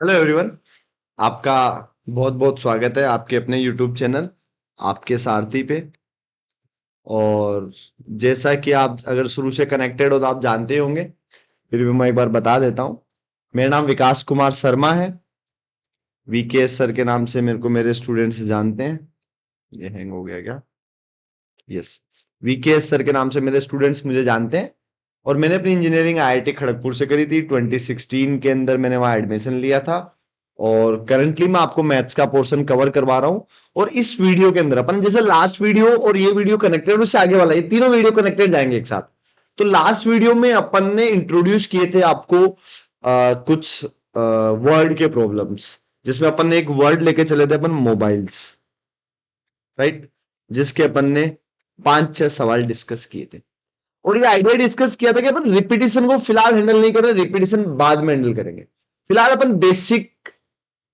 Hello everyone. आपका बहुत बहुत स्वागत है आपके अपने यूट्यूब चैनल आपके सारथी पे। और जैसा कि आप अगर शुरू से कनेक्टेड हो तो आप जानते ही होंगे, फिर भी मैं एक बार बता देता हूँ। मेरा नाम विकास कुमार शर्मा है। वीकेएस सर के नाम से मेरे को मेरे स्टूडेंट्स जानते हैं। ये हैंग हो गया क्या? यस, वीकेएस सर के नाम से मेरे स्टूडेंट्स मुझे जानते हैं। और मैंने अपनी इंजीनियरिंग आईआईटी खड़गपुर से करी थी। 2016 के अंदर मैंने वहां एडमिशन लिया था। और करंटली मैं आपको मैथ्स का पोर्शन कवर करवा रहा हूँ। और इस वीडियो के अंदर अपन जैसे लास्ट वीडियो और ये वीडियो कनेक्टेड, उससे आगे वाला, ये तीनों वीडियो कनेक्टेड जाएंगे एक साथ। तो लास्ट वीडियो में अपन ने इंट्रोड्यूस किए थे आपको कुछ वर्ड के प्रॉब्लम्स, जिसमें अपन ने एक वर्ड लेके चले थे अपन, मोबाइल्स। राइट। जिसके अपन ने 5-6 सवाल डिस्कस किए थे। और ये आइडिया डिस्कस किया था कि अपन रिपीटिशन को फिलहाल हैंडल नहीं कर रहे, रिपीटिशन बाद में हैंडल करेंगे। फिलहाल अपन बेसिक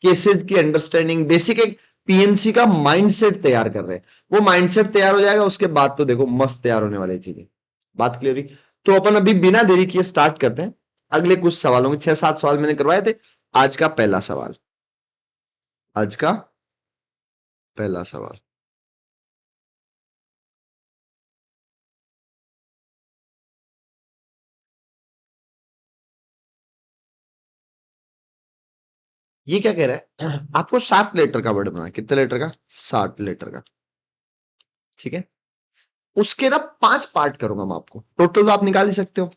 केसेस की अंडरस्टैंडिंग, बेसिक एक पीएनसी का माइंडसेट तैयार कर रहे हैं। वो माइंडसेट तैयार हो जाएगा, उसके बाद तो देखो मस्त तैयार होने वाली चीजें। बात क्लियर हुई? तो अपन अभी बिना देरी किए स्टार्ट करते हैं। अगले कुछ सवालों के 6-7 सवाल मैंने करवाए थे। आज का पहला सवाल, आज का पहला सवाल। ये क्या कह रहा है? आपको 7 लेटर का वर्ड बनाना। कितने लेटर का? 7 लेटर का। ठीक है। उसके ना 5 पार्ट करूंगा मैं आपको। टोटल तो आप निकाल ही सकते हो।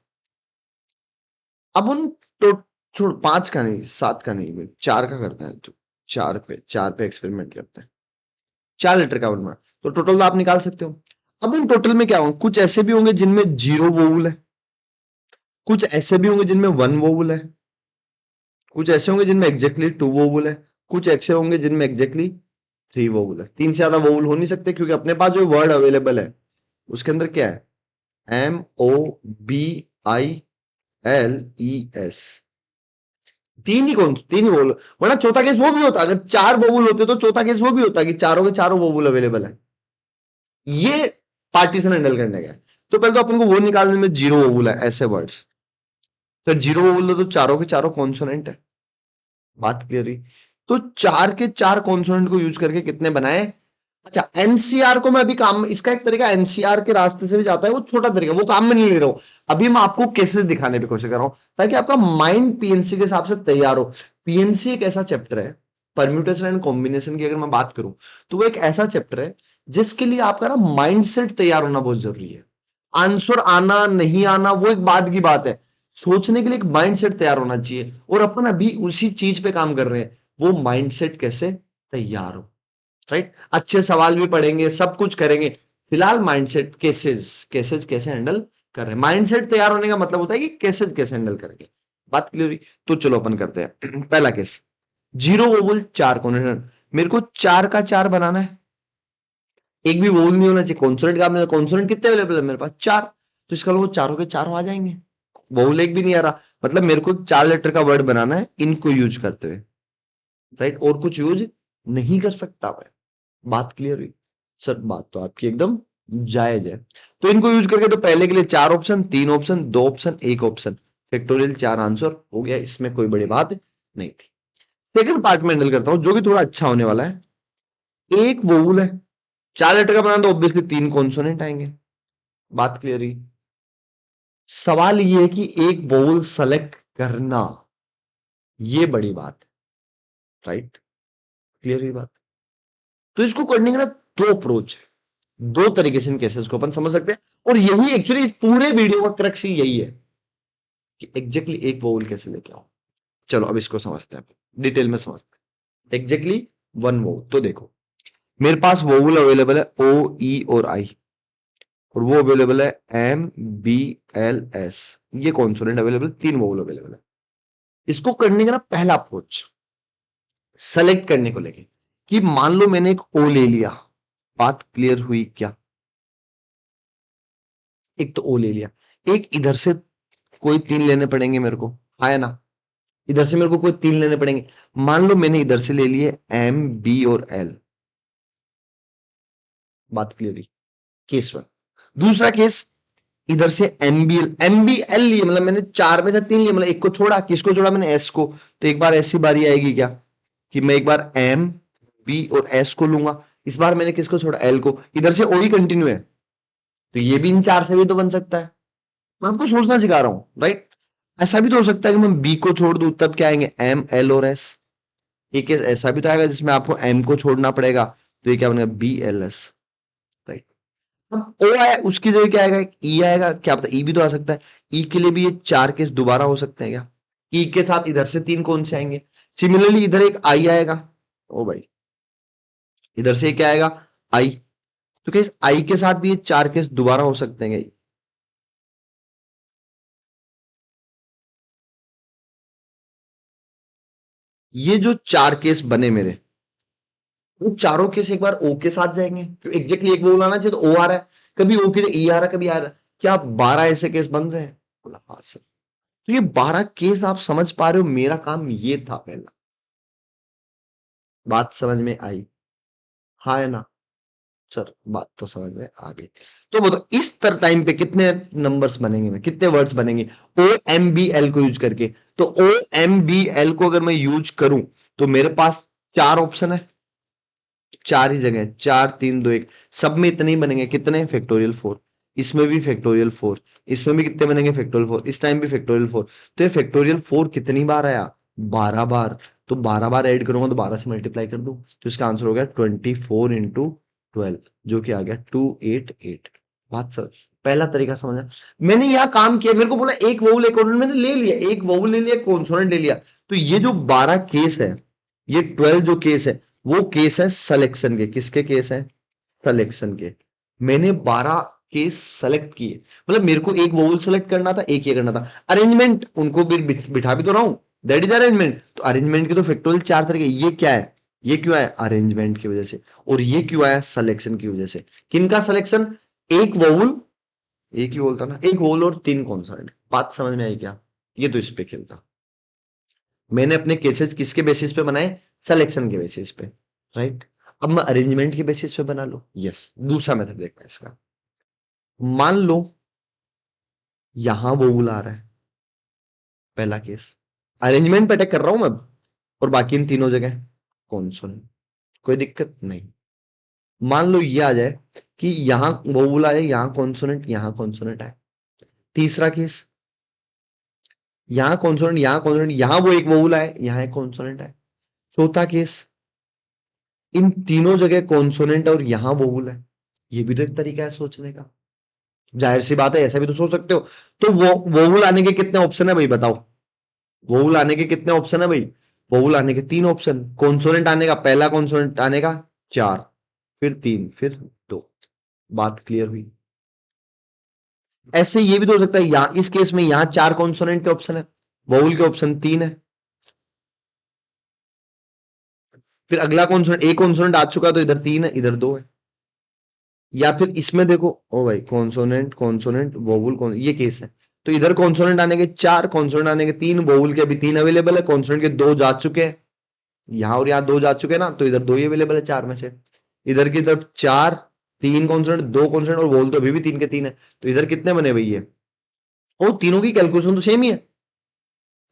अब उन तो छोड़, 5 का नहीं, 7 का नहीं, 4 का करते हैं। तो 4 पे एक्सपेरिमेंट करते हैं। 4 लेटर का बनना, तो टोटल तो आप निकाल सकते हो। अब उन टोटल में क्या होंगे? कुछ ऐसे भी होंगे जिनमें 0 वोवल है, कुछ ऐसे भी होंगे जिनमें 1 वोवल है, कुछ ऐसे होंगे जिनमें एग्जैक्टली 2 वोवल है, कुछ ऐसे होंगे जिनमें एग्जैक्टली 3 वोवल है। 3 से ज्यादा वोवल हो नहीं सकते, क्योंकि अपने पास जो वर्ड अवेलेबल है उसके अंदर क्या है? MOBILES। तीन ही वोवल, वरना चौथा केस वो भी होता। अगर 4 वोवल होते तो चौथा केस वो भी होता कि चारों के चारों वोवल अवेलेबल है। ये पार्टीशन हैंडल करने का है। तो पहले तो अपन को वो निकालने में 0 वोवल है ऐसे वर्ड्स। फिर 0 वोवल तो चारों के चारों कॉन्सोनेंट है। बात क्लियर हुई? तो 4 के 4 कॉन्सोनेंट को यूज करके कितने बनाए? अच्छा, एनसीआर को मैं अभी काम में, इसका एक तरीका एनसीआर के रास्ते से भी जाता है, वो छोटा तरीका, वो काम में नहीं ले रहा हूं। अभी मैं आपको केसेस दिखाने की कोशिश कर रहा हूं, ताकि आपका माइंड पीएनसी के हिसाब से तैयार हो। पीएनसी एक ऐसा चैप्टर है, परम्यूटेशन एंड कॉम्बिनेशन की अगर मैं बात करूं, तो वो एक ऐसा चैप्टर है जिसके लिए आपका ना माइंडसेट तैयार होना बहुत जरूरी है। आंसर आना नहीं आना वो एक बाद की बात है। सोचने के लिए एक माइंडसेट तैयार होना चाहिए, और अपन अभी उसी चीज पे काम कर रहे हैं। वो माइंडसेट कैसे तैयार हो? राइट। अच्छे सवाल भी पढ़ेंगे, सब कुछ करेंगे। फिलहाल माइंडसेट, केसेस केसेस कैसे हैंडल कर रहे हैं। माइंडसेट तैयार होने का मतलब होता है कि केसेस कैसे हैंडल करेंगे। बात क्लियर हुई? तो चलो अपन करते हैं। पहला केस, 0 वोवल 4 कॉन्सोनेंट। मेरे को 4 का 4 बनाना है। एक भी वोवल नहीं होना चाहिए। कॉन्सोनेंट का, मेरे कॉन्सोनेंट कितने अवेलेबल है? मेरे पास 4। तो इसका वो चारों के चारों आ जाएंगे। वोवल एक भी नहीं आ रहा, मतलब मेरे को 4 लेटर का वर्ड बनाना है इनको यूज करते हुए। राइट। और कुछ यूज नहीं कर सकता मैं। बात क्लियर हुई? सर बात तो आपकी एकदम जायज है। तो इनको यूज करके तो पहले के लिए 4 option, 3 option, 2 option, 1 option, factorial 4 answer हो गया। इसमें कोई बड़ी बात नहीं थी। सेकंड पार्ट में हैंडल करता हूं, जो कि थोड़ा अच्छा होने वाला है। एक वोवल है, 4 लेटर का बनाना, तो ऑब्वियसली 3 कॉन्सोनेंट आएंगे। बात क्लियर हुई? सवाल ये है कि एक वोवल सेलेक्ट करना, ये बड़ी बात है। राइट। क्लियर हुई बात? तो इसको करने का ना 2 अप्रोच है, 2 तरीके से इन केसेस को अपन समझ सकते हैं। और यही एक्चुअली पूरे वीडियो का क्रक्स ही यही है कि एग्जैक्टली एक वोवल कैसे लेके आओ। चलो अब इसको समझते हैं, डिटेल में समझते हैं। एग्जैक्टली 1 वोवल, तो देखो मेरे पास वोवल अवेलेबल है ओ, ई और आई, और वो अवेलेबल है MBLS। ये कॉन्सोनेंट अवेलेबल, 3 वोवल अवेलेबल है। इसको करने का ना पहला अप्रोच, सेलेक्ट करने को लेके, कि मान लो मैंने एक ओ ले लिया। बात क्लियर हुई क्या? एक तो ओ ले लिया, एक इधर से कोई 3 लेने पड़ेंगे मेरे को, आया ना? इधर से मेरे को कोई 3 लेने पड़ेंगे। मान लो मैंने इधर से ले लिए M, B और L। बात क्लियर हुई? केस 1। दूसरा केस, इधर से एमबीएल लिए, मतलब मैंने 4 में से 3 लिए, मतलब एक को छोड़ा, किसको छोड़ा मैंने, एस को। तो एक बार ऐसी बारी आएगी क्या कि मैं एक बार एम बी और एस को लूंगा, इस बार मैंने किसको छोड़ा, एल को। इधर से ओ ही कंटिन्यू है, तो ये भी इन 4 से भी तो बन सकता है। मैं आपको सोचना सिखा रहा हूं, राइट। ऐसा भी तो हो सकता है कि मैं बी को छोड़ दूं, तब क्या आएंगे, एम एल और एस। एक केस ऐसा भी तो आएगा जिसमें आपको एम को छोड़ना पड़ेगा, तो ये क्या बनेगा, बी एल एस, राइट। अब ओ आया, उसकी जगह क्या आएगा, ई आएगा, क्या पता ई भी तो आ सकता है। ई के लिए भी ये 4 केस दोबारा हो सकते हैं क्या। ई के साथ इधर से 3 कौन से आएंगे, सिमिलरली इधर एक आई आएगा, ओ भाई, इधर से क्या आएगा, आई। तो केस आई के साथ भी ये 4 केस दोबारा हो सकते हैं क्या? ये जो 4 केस बने मेरे, वो चारों केस एक बार ओ के साथ जाएंगे, क्यों एग्जैक्टली एक बोल आना चाहिए, तो ओ आ रहा है, कभी ओ की ई आ रहा है, कभी आ रहा है। क्या 12 ऐसे केस बन रहे हैं, बोला हाँ सर। तो ये 12 केस आप समझ पा रहे हो, मेरा काम ये था पहला। बात समझ में आई, हाँ है ना सर, बात तो समझ में आ गई। तो वो तो इस तर टाइम पे कितने नंबर्स बनेंगे, में कितने वर्ड्स बनेंगे ओ एम बी एल को यूज करके। तो ओ एम बी एल को अगर मैं यूज करूं, तो मेरे पास 4 ऑप्शन है, 4 ही जगह, 4 3 2 1, सब में इतने ही बनेंगे, कितने, फैक्टोरियल 4। इसमें भी फैक्टोरियल 4, इसमें भी कितने बनेंगे, फैक्टोरियल 4, इस टाइम भी फैक्टोरियल 4। तो ये फैक्टोरियल 4 कितनी बार आया, 12 बार। तो 12 बार ऐड करूंगा तो 12 से मल्टीप्लाई कर दूं, तो इसका आंसर हो गया 24 into 12, जो कि आ गया 288। बात समझ, पहला तरीका समझा। मैंने यह काम किया, मेरे को बोला एक वोवल एक कॉन्सोनेंट, मैंने ले लिया, एक वोवल ले लिया, कॉन्सोनेंट ले लिया। तो ये जो 12 केस है, ये 12 जो केस है, वो केस है सिलेक्शन के, किसके केस है, सिलेक्शन के। मैंने 12 केस सेलेक्ट किए, मतलब मेरे को एक वोवल सेलेक्ट करना था, एक ये करना था। अरेंजमेंट उनको भी बिठा भी तो रहा हूं, दैट इज अरेंजमेंट। तो अरेंजमेंट के तो फैक्टोरियल 4 तरीके, ये क्या है, ये क्यों आया, अरेंजमेंट की वजह से, और ये क्यों आया, सिलेक्शन की वजह से। किनका सिलेक्शन, एक वोवल, एक ही बोलता ना, एक वोवल और 3 कॉन्सोनेंट। बात समझ में आई क्या, ये तो इस पे खेलता। मैंने अपने केसेस किसके बेसिस पे बनाए, सिलेक्शन के बेसिस पे, राइट। अब मैं अरेंजमेंट के बेसिस पे बना लो, यस। दूसरा मेथड देखना है इसका, मान लो यहां वो बुला रहा है, पहला केस, अरेंजमेंट पे अटैक कर रहा हूं मैं अब, और बाकी इन तीनों जगह कॉन्सोनेंट, कोई दिक्कत नहीं। मान लो ये आ जाए कि यहां वो बुला है, यहां कॉन्सोनेंट, यहां कॉन्सोनेंट है। तीसरा केस, यहां कॉन्सोनेंट, यहां कॉन्सोनेंट, यहां वो एक वो बुला है, यहां एक कॉन्सोनेंट है। चौथा केस, इन तीनों जगह कॉन्सोनेंट और यहां वोवल है। ये भी तो एक तरीका है सोचने का, जाहिर सी बात है, ऐसा भी तो सोच सकते हो। तो वो वोवल आने के कितने ऑप्शन है भाई, बताओ। वोवल आने के कितने ऑप्शन है भाई, वोवल आने के 3 ऑप्शन। कॉन्सोनेंट आने का, पहला कॉन्सोनेंट आने का 4, फिर 3, फिर 2। बात क्लियर हुई। ऐसे ये भी तो हो सकता है, यहां इस केस में यहां 4 कॉन्सोनेंट के ऑप्शन है, वोवल के ऑप्शन 3 है। फिर अगला कॉन्सोनेंट, एक कॉन्सोनेंट आ चुका, तो इधर 3 है, इधर 2 है। या फिर इसमें देखो, ओ भाई, कॉन्सोनेंट कॉन्सोनेंट वोवल ये केस है। तो इधर कॉन्सोनेंट आने के 4, कॉन्सोनेंट आने के 3, वोवल के अभी 3 अवेलेबल है, कॉन्सोनेंट के 2 जा चुके हैं, यहां और यहां 2 जा चुके हैं ना, तो इधर 2 ही अवेलेबल है 4 में से। इधर की तरफ 4, 3 कॉन्सोनेंट, 2 कॉन्सोनेंट, और वोवल तो अभी भी 3 के 3 है। तो इधर कितने बने भाई ये, और तीनों की कैलकुलेशन तो सेम ही है,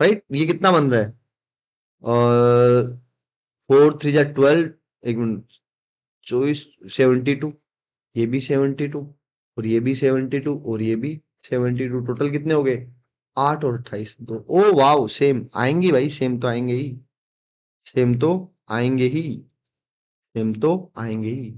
राइट। ये कितना बन रहा है, और 4 3 जा 12, एक मिनट, 24, 72, ये भी 72, और ये भी 72, और ये भी 72, टोटल कितने हो गए, 8 और 28, 2। ओ वाओ, सेम आएंगे भाई, सेम तो आएंगे ही, सेम तो आएंगे ही, सेम तो आएंगे ही।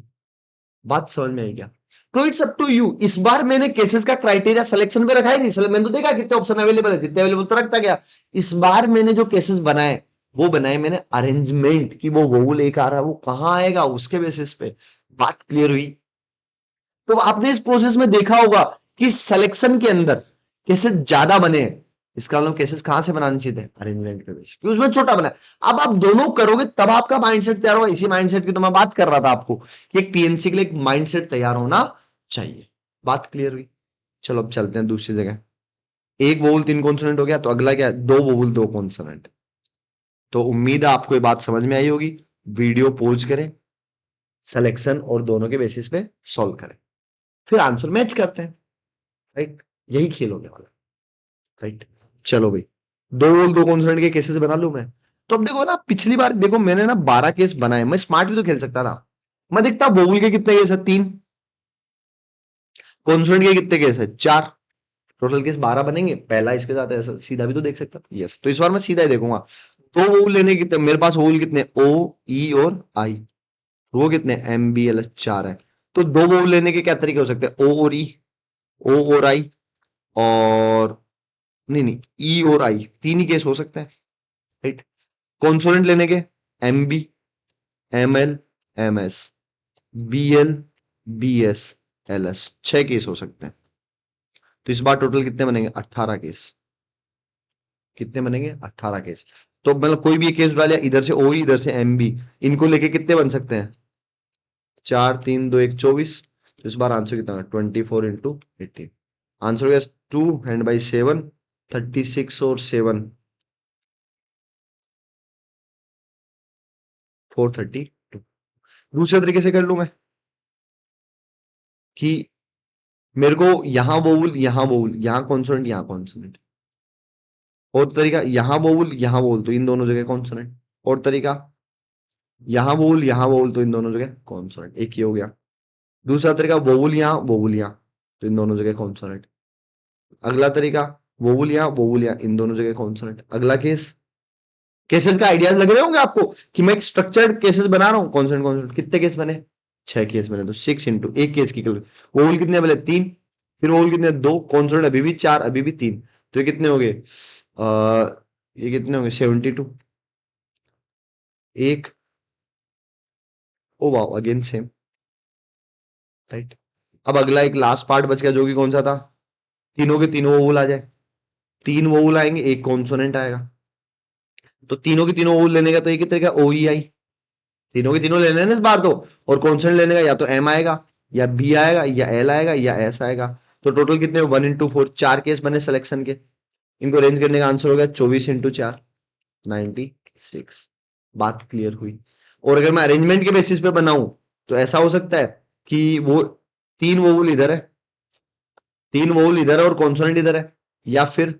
बात समझ में आई क्या। तो इट्स अप टू यू। इस बार मैंने केसेस का क्राइटेरिया सिलेक्शन पे रखा ही नहीं, मैंने तो देखा कितने ऑप्शन अवेलेबल है, जितने अवेलेबल तो रखता गया। इस बार मैंने जो केसेस बनाए, वो बनाए मैंने अरेंजमेंट की, वो वोवल एक आ रहा है, वो कहां आएगा, उसके बेसिस पे। बात क्लियर हुई। तो आपने इस प्रोसेस में देखा होगा कि सिलेक्शन के अंदर केसेस ज्यादा बने हैं, इसका मतलब केसेस कहां से बनाने चाहिए थे, अरेंजमेंट के बेस, क्योंकि उसमें छोटा बना है। अब आप दोनों करोगे तब आपका माइंडसेट तैयार होगा। इसी माइंडसेट की तो मैं बात कर रहा था आपको, कि एक पीएनसी के लिए एक माइंडसेट तैयार होना चाहिए। बात क्लियर हुई। चलो अब चलते हैं दूसरी जगह। एक वोवल 3 कॉन्सोनेंट हो गया, तो अगला क्या है, 2 वोवल 2 कॉन्सोनेंट। तो उम्मीद है आपको ये बात समझ में आई होगी। वीडियो पॉज करें, सिलेक्शन और दोनों के बेसिस पे सॉल्व करें, फिर आंसर मैच करते हैं, राइट। यही खेल होने वाला, राइट। चलो भाई, दो वोवल दो कॉन्सोनेंट के केसेस बना लूं मैं। तो अब देखो ना, पिछली बार देखो मैंने ना 12 केस बनाए, मैं स्मार्ट भी तो खेल सकता था। मैं देखता वोवल के कितने केस है, 3। कॉन्सोनेंट के कितने केस है, 4। टोटल केस 12 बनेंगे। पहला इसके साथ ऐसा सीधा भी तो देख सकता था। यस, तो इस बार मैं सीधा ही देखूंगा। दो वोवल लेने कितने मेरे पास, वोवल कितने, ओ, ई और आई। वो कितने, एम, बी, एल, 4 है। तो दो वोवल लेने के क्या तरीके हो सकते हैं, ओ और ई, ओ और आई, और नहीं नहीं, ई और आई, तीन ही केस हो सकते हैं, राइट। कॉन्सोनेंट लेने के, M B, M L, M S, B L, B S, L S, 6 case हो सकते हैं। तो इस बार टोटल कितने बनेंगे, 18 केस। कितने बनेंगे, 18 केस। तो मतलब कोई भी एक केस उठा लिया, इधर से ओ, इधर से एम बी, इनको लेके कितने बन सकते हैं, 4, 3, 2, 1, 24। तो इस बार आंसर कितना, 24 इंटू 18। आंसर हो गया 2 एंड बाई 7, 36 और 7, 432। दूसरे तरीके से कर लू मैं, कि मेरे को यहां वोवल यहां कॉन्सोनेंट, यहां कॉन्सोनेंट। और तरीका, यहां वोवल तो इन दोनों जगह कॉन्सोनेंट। और तरीका, यहां वोवल तो इन दोनों जगह कॉन्सोनेंट। एक ही हो गया। दूसरा तरीका, वोवल यहां तो इन दोनों जगह कॉन्सोनेंट। अगला तरीका, वोवल यहां इन दोनों जगह कॉन्सोनेंट। अगला केस, केसेस का आइडियाज लग रहे होंगे आपको कि मैं एक स्ट्रक्चर्ड केसेस बना रहा हूं। कॉन्सोनेंट कॉन्सोनेंट कितने केस बने, 6 केस बने। तो 6 इंटू एक केस की कैलकुलेशन। वोवल कितने बने, 3। फिर वोवल कितने, 2। कॉन्सोनेंट अभी भी 4, अभी भी 3। तो ये कितने हो गए, ये कितने होंगे, 72। एक, oh wow, again same, right. अब अगला एक लास्ट पार्ट बच गया, जो कि कौन सा था, तीनों के तीनों वोवल आ जाए। 3 वोवल आएंगे, एक कॉन्सोनेंट आएगा। तो तीनों के तीनों वोवल लेने का तो ये कितने का, ओ ई आई। तीनों के तीनों लेने हैं ना इस बार तो। और कॉन्सोनेंट लेने का, या तो एम आएगा, या बी आएगा, या एल आएगा, या एस आएगा। तो टोटल कितने, 1 इंटू 4, 4 केस बने सिलेक्शन के। इनको अरेंज करने का आंसर हो गया 24 इंटू 4, 96। बात क्लियर हुई। और अगर मैं अरेंजमेंट के बेसिस पे बनाऊं, तो ऐसा हो सकता है कि वो 3 वोवल इधर है, 3 वोवल इधर है और कॉन्सोनेंट इधर है। या फिर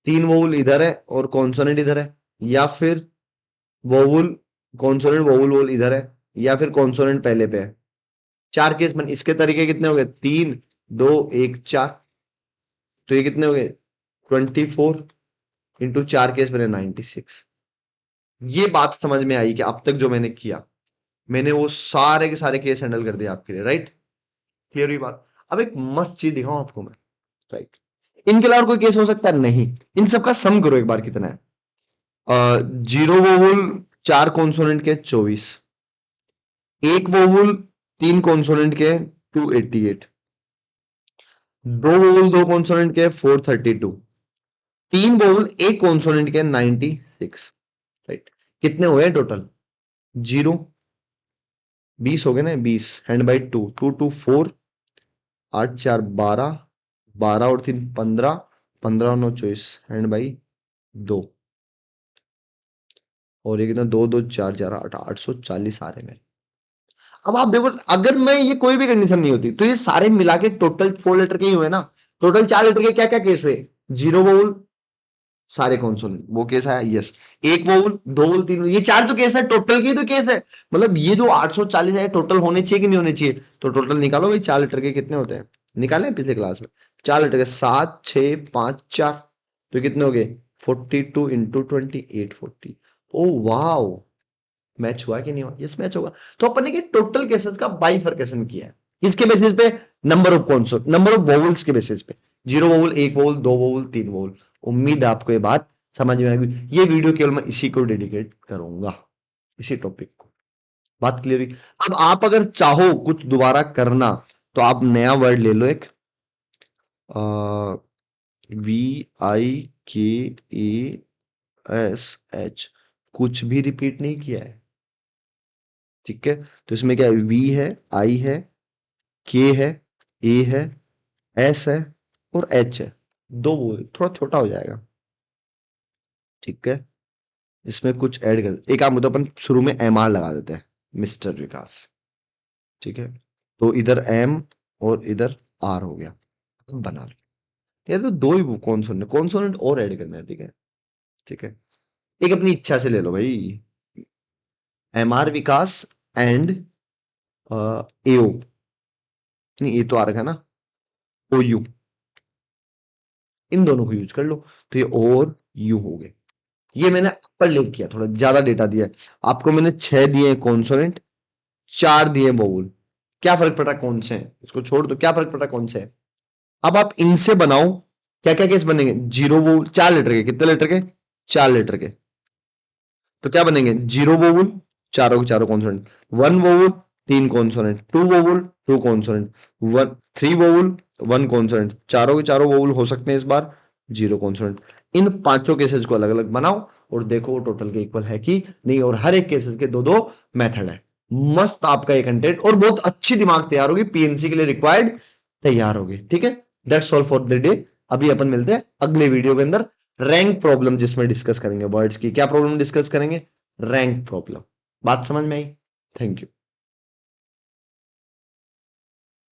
3 वोवल इधर है और कॉन्सोनेंट इधर है। या फिर वोवल, कॉन्सोनेंट, वोवल वोवल इधर है। या फिर कॉन्सोनेंट पहले पे है। 4 केस बन, इसके तरीके कितने हो गए, 3, 2, 1, 4। तो ये कितने हो गए, 24 इंटू 4 केस बने, 96। ये बात समझ में आई कि अब तक जो मैंने किया, मैंने वो सारे के सारे केस हैंडल कर दिए आपके लिए, राइट। क्लियर हुई बात। अब एक मस्त चीज दिखाऊं आपको मैं, राइट। इनके अलावा और कोई केस हो सकता है, नहीं। इन सबका सम करो एक बार, कितना है, 0 वोवल 4 कॉन्सोनेंट के 24, एक वोवल 3 कॉन्सोनेंट के 288, दो वोवल 2 कॉन्सोनेंट के 432, तीन वोवल एक कॉन्सोनेंट के 96, राइट। कितने हुए टोटल, 0, 20 हो गए ना, 20 हैंड बाई 2, 2 2 4, 8 4 12, 12 और 3 15, 15 और 9 24, हैंड बाई 2। और ये कितना, 2 2 4 4 8, 840 आ रहे मेरे। अब आप देखो, अगर मैं ये कोई भी कंडीशन नहीं होती, तो ये सारे मिला के टोटल 4 लीटर के ही हुए ना। टोटल 4 लीटर के क्या क्या केस हुए, 0 वोल, सारे कॉन्सोनेंट, वो केस आया, यस। एक वोल, दो वोल, तीन वोल, ये 4 तो केस है, टोटल के तो केस है। मतलब ये जो 840 है, टोटल होने चाहिए कि नहीं होने चाहिए। तो टोटल निकालो भाई, 4 लीटर के कितने होते हैं, निकाले पिछले क्लास में। 4 लीटर के 7 6 5 4, तो कितने हो गए, 42 इंटू 20, 840। ओ वाओ, मैच हुआ कि नहीं हुआ, यस मैच होगा। तो अपन ने टोटल केसेस का बाइफरकेशन किया है, इसके बेसिस पे, number of consonant, number of vowels के बेसिस पे, 0 वोवल, 1 वोवल, 2 वोवल, 3 वोवल। उम्मीद है आपको ये बात समझ में आएगी। ये वीडियो केवल मैं इसी को डेडिकेट करूंगा, इसी टॉपिक को। बात क्लियर हुई। अब आप अगर चाहो कुछ दोबारा करना, तो आप नया वर्ड ले लो एक, VIKAS, कुछ भी रिपीट नहीं किया है, ठीक है। तो इसमें क्या है, वी है, आई है, के है, ए है, एस है, और एच है। दो बोल, थोड़ा छोटा हो जाएगा, ठीक है। इसमें कुछ ऐड कर, एक काम होता है, अपन शुरू में एम आर लगा देते हैं, मिस्टर विकास, ठीक है। तो इधर एम और इधर आर हो गया। बना लो यार, तो दो ही कॉन्सोनेंट और ऐड करना है, ठीक है, ठीक है। एक अपनी इच्छा से ले लो भाई, MR विकास एंड AO, नहीं ये तो आ रखा है ना, OU, इन दोनों को यूज कर लो, तो ये और यू हो गए। ये मैंने अपर लिंक किया, थोड़ा ज्यादा डेटा दिया है आपको, मैंने 6 दिए हैं कॉन्सोनेंट, 4 दिए वोवल। क्या फर्क पड़ रहा है कौन से हैं, इसको छोड़ दो, क्या फर्क पड़ रहा है कौन से है। अब आप इनसे बनाओ, क्या क्या केस बनेंगे, जीरो वोवल, 4 लीटर के, कितने लीटर के, 4 लीटर के, तो क्या बनेंगे, जीरो वोवल, चारों के चारों consonant, 1 vowel, 3 consonant, 2 vowel, 2 consonant, 3 vowel, 1 consonant, चारों के चारों वोवल हो सकते हैं इस बार, 0 कॉन्सोनेंट। इन पांचों केसेस को अलग अलग बनाओ और देखो वो टोटल के इक्वल है कि नहीं, और हर एक केसेस के दो दो मेथड है। मस्त आपका ये कंटेंट और बहुत अच्छी दिमाग तैयार होगी, पीएनसी के लिए रिक्वायर्ड तैयार होगी, ठीक है। That's all for the day. अभी अपन मिलते हैं अगले वीडियो के अंदर, रैंक प्रॉब्लम जिसमें डिस्कस करेंगे वर्ड्स की। क्या प्रॉब्लम डिस्कस करेंगे, रैंक प्रॉब्लम। बात समझ में आई? Thank you.